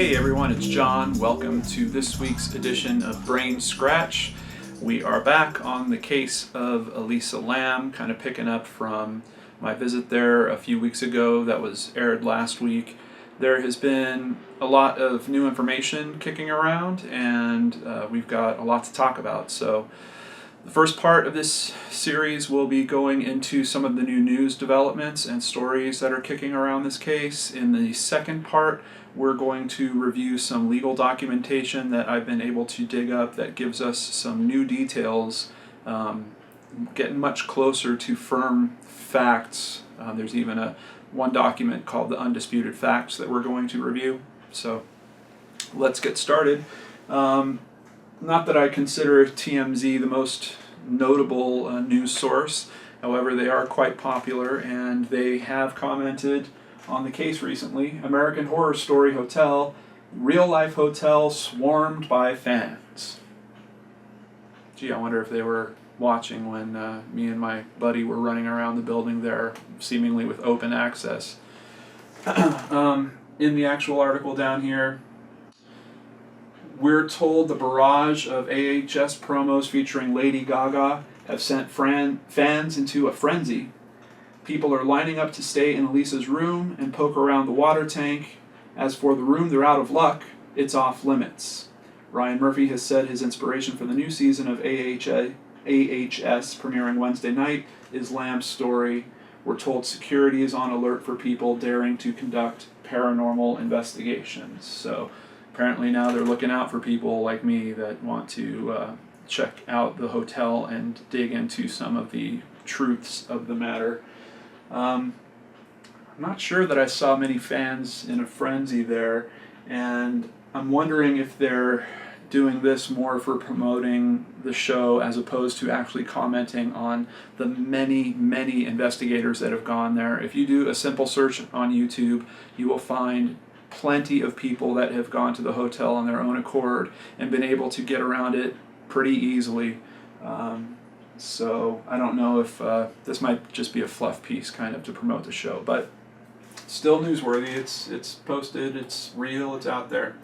Hey everyone, it's John. Welcome to this week's edition of BrainScratch. We are back on the case of Elisa Lam, kind of picking up from my visit there a few weeks ago that was aired last week. There has been a lot of new information kicking around, and we've got a lot to talk about. So the first part of this series will be going into some of the new news developments and stories that are kicking around this case. In the second part, we're going to review some legal documentation that I've been able to dig up that gives us some new details, getting much closer to firm facts. There's even one document called the Undisputed Facts that we're going to review. So let's get started. Not that I consider TMZ the most notable news source. However, they are quite popular, and they have commented on the case recently. American Horror Story Hotel, real-life hotel swarmed by fans. Gee, I wonder if they were watching when me and my buddy were running around the building there, seemingly with open access. In the actual article down here, we're told the barrage of AHS promos featuring Lady Gaga have sent fans into a frenzy. People are lining up to stay in Elisa's room and poke around the water tank. As for the room, they're out of luck. It's off limits. Ryan Murphy has said his inspiration for the new season of AHS premiering Wednesday night is Lam's story. We're told security is on alert for people daring to conduct paranormal investigations. So apparently now they're looking out for people like me that want to check out the hotel and dig into some of the truths of the matter. I'm not sure that I saw many fans in a frenzy there, and I'm wondering if they're doing this more for promoting the show as opposed to actually commenting on the many investigators that have gone there. If you do a simple search on YouTube, you will find plenty of people that have gone to the hotel on their own accord and been able to get around it pretty easily. So I don't know if this might just be a fluff piece kind of to promote the show, but still newsworthy. It's posted, it's real, it's out there.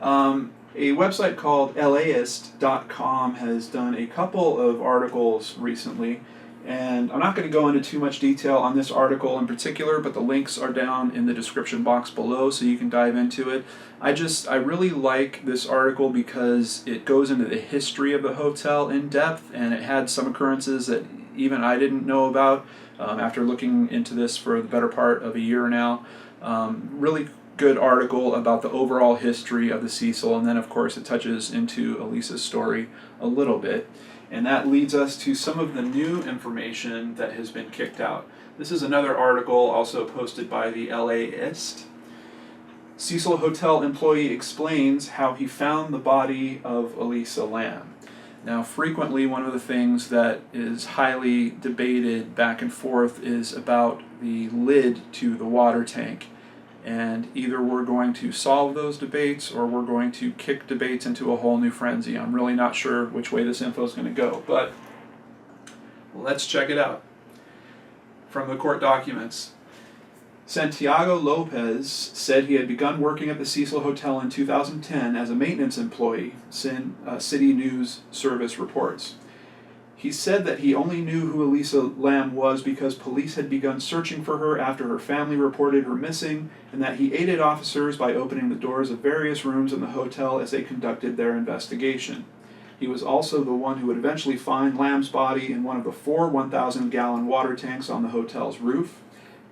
A website called LAist.com has done a couple of articles recently, and I'm not going to go into too much detail on this article in particular, but the links are down in the description box below so you can dive into it. I really like this article because it goes into the history of the hotel in depth, and it had some occurrences that even I didn't know about after looking into this for the better part of a year now. Really good article about the overall history of the Cecil, and then of course it touches into Elisa's story a little bit. And that leads us to some of the new information that has been kicked out. This is another article also posted by the LAist. Cecil Hotel employee explains how he found the body of Elisa Lam. Now, frequently one of the things that is highly debated back and forth is about the lid to the water tank. And either we're going to solve those debates or we're going to kick debates into a whole new frenzy. I'm really not sure which way this info is going to go, but let's check it out. From the court documents, Santiago Lopez said he had begun working at the Cecil Hotel in 2010 as a maintenance employee, City News Service reports. He said that he only knew who Elisa Lam was because police had begun searching for her after her family reported her missing, and that he aided officers by opening the doors of various rooms in the hotel as they conducted their investigation. He was also the one who would eventually find Lam's body in one of the 4 1,000-gallon water tanks on the hotel's roof.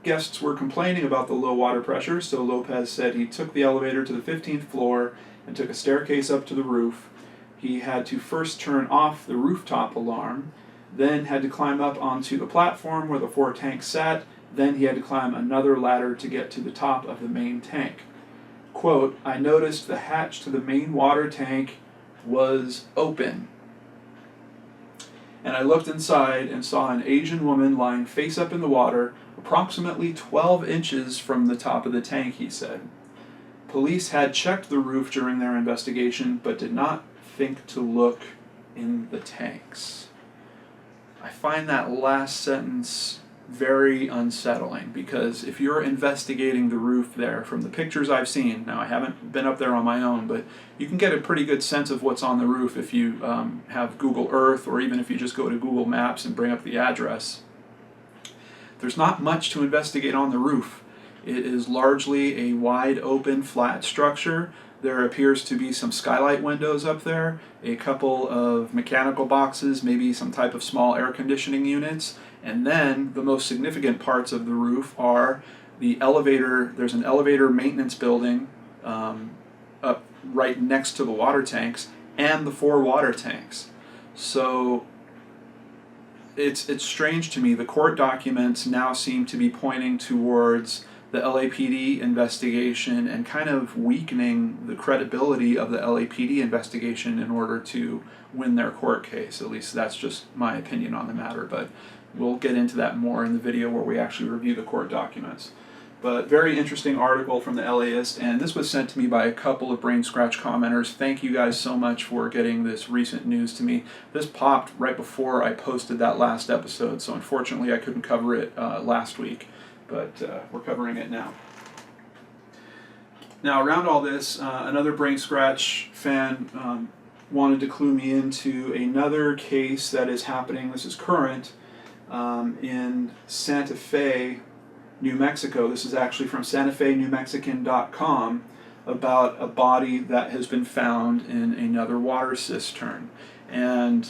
Guests were complaining about the low water pressure, so Lopez said he took the elevator to the 15th floor and took a staircase up to the roof. He had to first turn off the rooftop alarm, then had to climb up onto the platform where the 4 tanks sat, then he had to climb another ladder to get to the top of the main tank. Quote, "I noticed the hatch to the main water tank was open. And I looked inside and saw an Asian woman lying face up in the water, approximately 12 inches from the top of the tank," he said. Police had checked the roof during their investigation, but did not think to look in the tanks. I find that last sentence very unsettling, because if you're investigating the roof there, from the pictures I've seen, now I haven't been up there on my own, but you can get a pretty good sense of what's on the roof if you have Google Earth, or even if you just go to Google Maps and bring up the address. There's not much to investigate on the roof. It is largely a wide open flat structure. There appears to be some skylight windows up there, a couple of mechanical boxes, maybe some type of small air conditioning units, and then the most significant parts of the roof are the elevator. There's an elevator maintenance building up right next to the water tanks, and the 4 water tanks. So it's strange to me. The court documents now seem to be pointing towards the LAPD investigation and kind of weakening the credibility of the LAPD investigation in order to win their court case. At least that's just my opinion on the matter, but we'll get into that more in the video where we actually review the court documents. But very interesting article from the LAist, and this was sent to me by a couple of BrainScratch commenters. Thank you guys so much for getting this recent news to me. This popped right before I posted that last episode, so unfortunately I couldn't cover it last week, but we're covering it now. Now, around all this, another BrainScratch fan wanted to clue me into another case that is happening. This is current in Santa Fe, New Mexico. This is actually from SantaFeNewMexican.com, about a body that has been found in another water cistern. And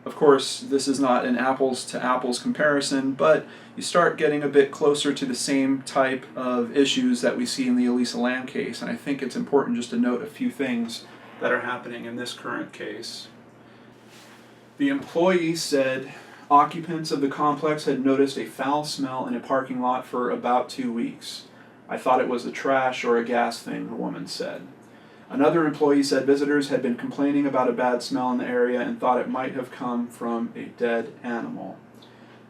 of course, this is not an apples to apples comparison, but you start getting a bit closer to the same type of issues that we see in the Elisa land case. And I think it's important just to note a few things that are happening in this current case. The employee said occupants of the complex had noticed a foul smell in a parking lot for about 2 weeks. I thought it was a trash or a gas thing, the woman said. Another employee said visitors had been complaining about a bad smell in the area and thought it might have come from a dead animal.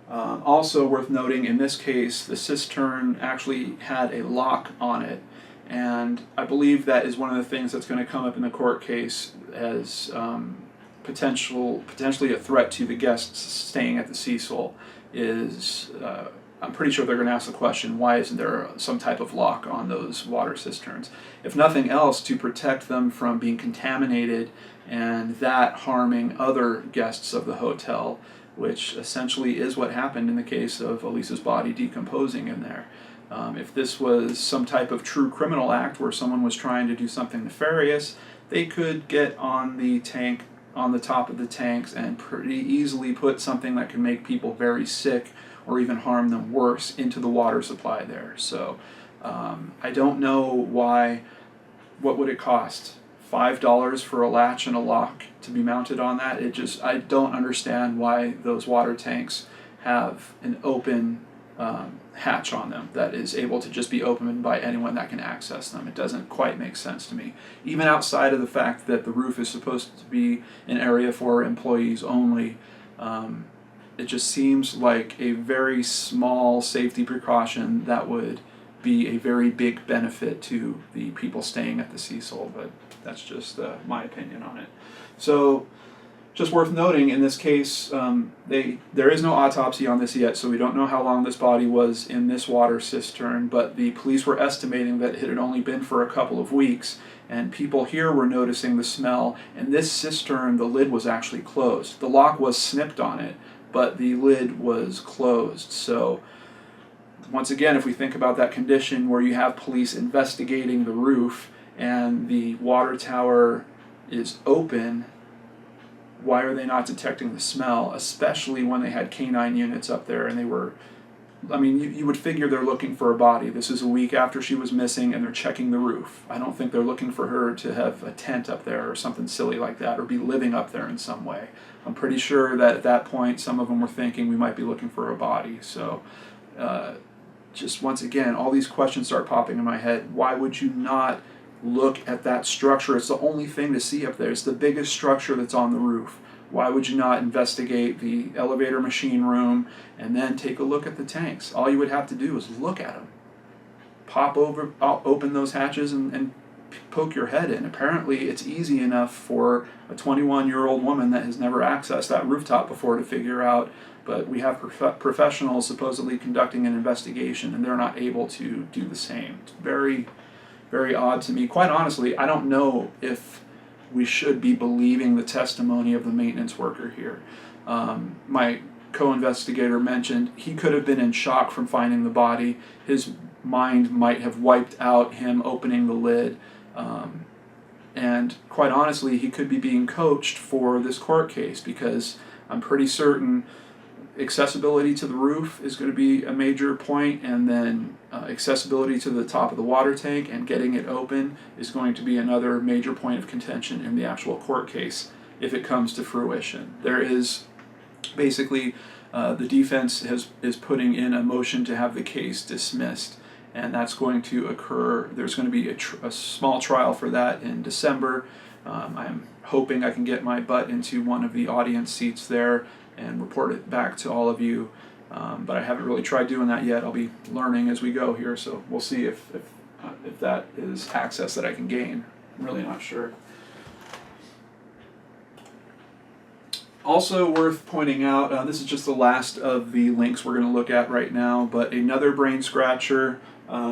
Also worth noting, in this case, the cistern actually had a lock on it, and I believe that is one of the things that's going to come up in the court case as potentially a threat to the guests staying at the Cecil. Is I'm pretty sure they're going to ask the question, why isn't there some type of lock on those water cisterns? If nothing else, to protect them from being contaminated and that harming other guests of the hotel, which essentially is what happened in the case of Elisa's body decomposing in there. If this was some type of true criminal act where someone was trying to do something nefarious, they could get on the tank, on the top of the tanks, and pretty easily put something that can make people very sick or even harm them worse into the water supply there. So I don't know why. What would it cost? $5 for a latch and a lock to be mounted on that? I don't understand why those water tanks have an open hatch on them that is able to just be opened by anyone that can access them. It doesn't quite make sense to me. Even outside of the fact that the roof is supposed to be an area for employees only, it just seems like a very small safety precaution that would be a very big benefit to the people staying at the Cecil, but that's just my opinion on it. So, just worth noting, in this case, there is no autopsy on this yet, so we don't know how long this body was in this water cistern, but the police were estimating that it had only been for a couple of weeks, and people here were noticing the smell, and this cistern, the lid was actually closed. The lock was snipped on it, but the lid was closed. So once again, if we think about that condition where you have police investigating the roof and the water tower is open, why are they not detecting the smell, especially when they had canine units up there and they were, I mean, you would figure they're looking for a body. This is a week after she was missing and they're checking the roof. I don't think they're looking for her to have a tent up there or something silly like that, or be living up there in some way. I'm pretty sure that at that point some of them were thinking we might be looking for a body. So just once again, all these questions start popping in my head. Why would you not look at that structure? It's the only thing to see up there. It's the biggest structure that's on the roof. Why would you not investigate the elevator machine room and then take a look at the tanks? All you would have to do is look at them. Open those hatches and poke your head in. Apparently, it's easy enough for a 21-year-old woman that has never accessed that rooftop before to figure out, but we have professionals supposedly conducting an investigation, and they're not able to do the same. It's very, very odd to me. Quite honestly, I don't know if we should be believing the testimony of the maintenance worker here. My co-investigator mentioned he could have been in shock from finding the body. His mind might have wiped out him opening the lid. And quite honestly, he could be being coached for this court case, because I'm pretty certain accessibility to the roof is going to be a major point, and then accessibility to the top of the water tank and getting it open is going to be another major point of contention in the actual court case if it comes to fruition. There is basically the defense is putting in a motion to have the case dismissed, and that's going to occur. There's going to be a small trial for that in December. I'm hoping I can get my butt into one of the audience seats there and report it back to all of you, but I haven't really tried doing that yet. I'll be learning as we go here, so we'll see if that is access that I can gain. I'm really not sure. Also worth pointing out, this is just the last of the links we're going to look at right now, but another brain scratcher.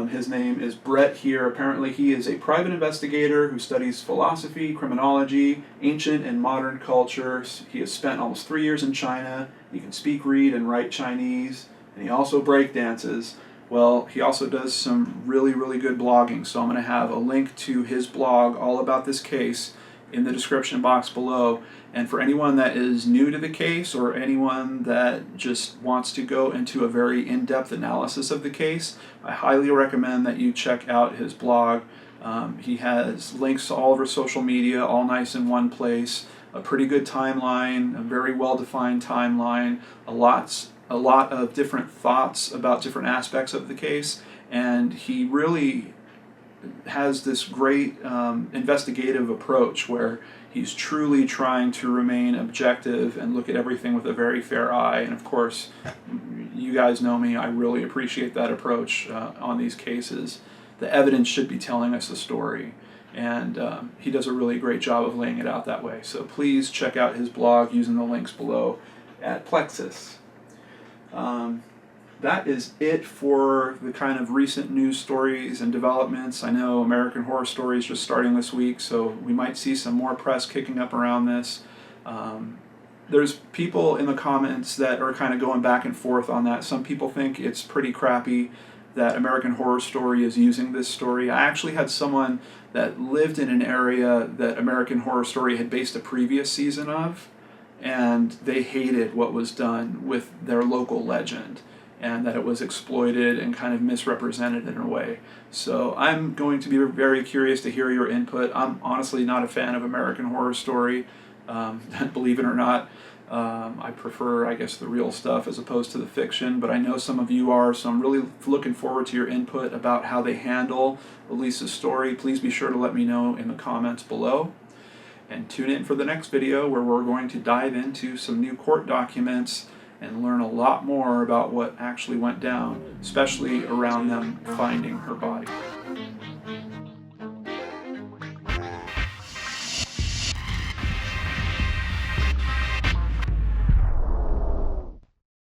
His name is Brett here. Apparently he is a private investigator who studies philosophy, criminology, ancient and modern cultures. He has spent almost 3 years in China. He can speak, read, and write Chinese, and he also breakdances. Well, he also does some really, really good blogging, so I'm going to have a link to his blog all about this case in the description box below. And for anyone that is new to the case, or anyone that just wants to go into a very in-depth analysis of the case, I highly recommend that you check out his blog. He has links to all of our social media, all nice in one place, a pretty good timeline, a very well-defined timeline, a lot of different thoughts about different aspects of the case, and he really has this great investigative approach where he's truly trying to remain objective and look at everything with a very fair eye. And of course, you guys know me, I really appreciate that approach on these cases. The evidence should be telling us the story, and he does a really great job of laying it out that way. So please check out his blog using the links below at Plexus. That is it for the kind of recent news stories and developments. I know American Horror Story is just starting this week, so we might see some more press kicking up around this. There's people in the comments that are kind of going back and forth on that. Some people think it's pretty crappy that American Horror Story is using this story. I actually had someone that lived in an area that American Horror Story had based a previous season of, and they hated what was done with their local legend, and that it was exploited and kind of misrepresented in a way. So I'm going to be very curious to hear your input. I'm honestly not a fan of American Horror Story, believe it or not. I prefer, I guess, the real stuff as opposed to the fiction, but I know some of you are, so I'm really looking forward to your input about how they handle Elisa's story. Please be sure to let me know in the comments below. And tune in for the next video where we're going to dive into some new court documents and learn a lot more about what actually went down, especially around them finding her body.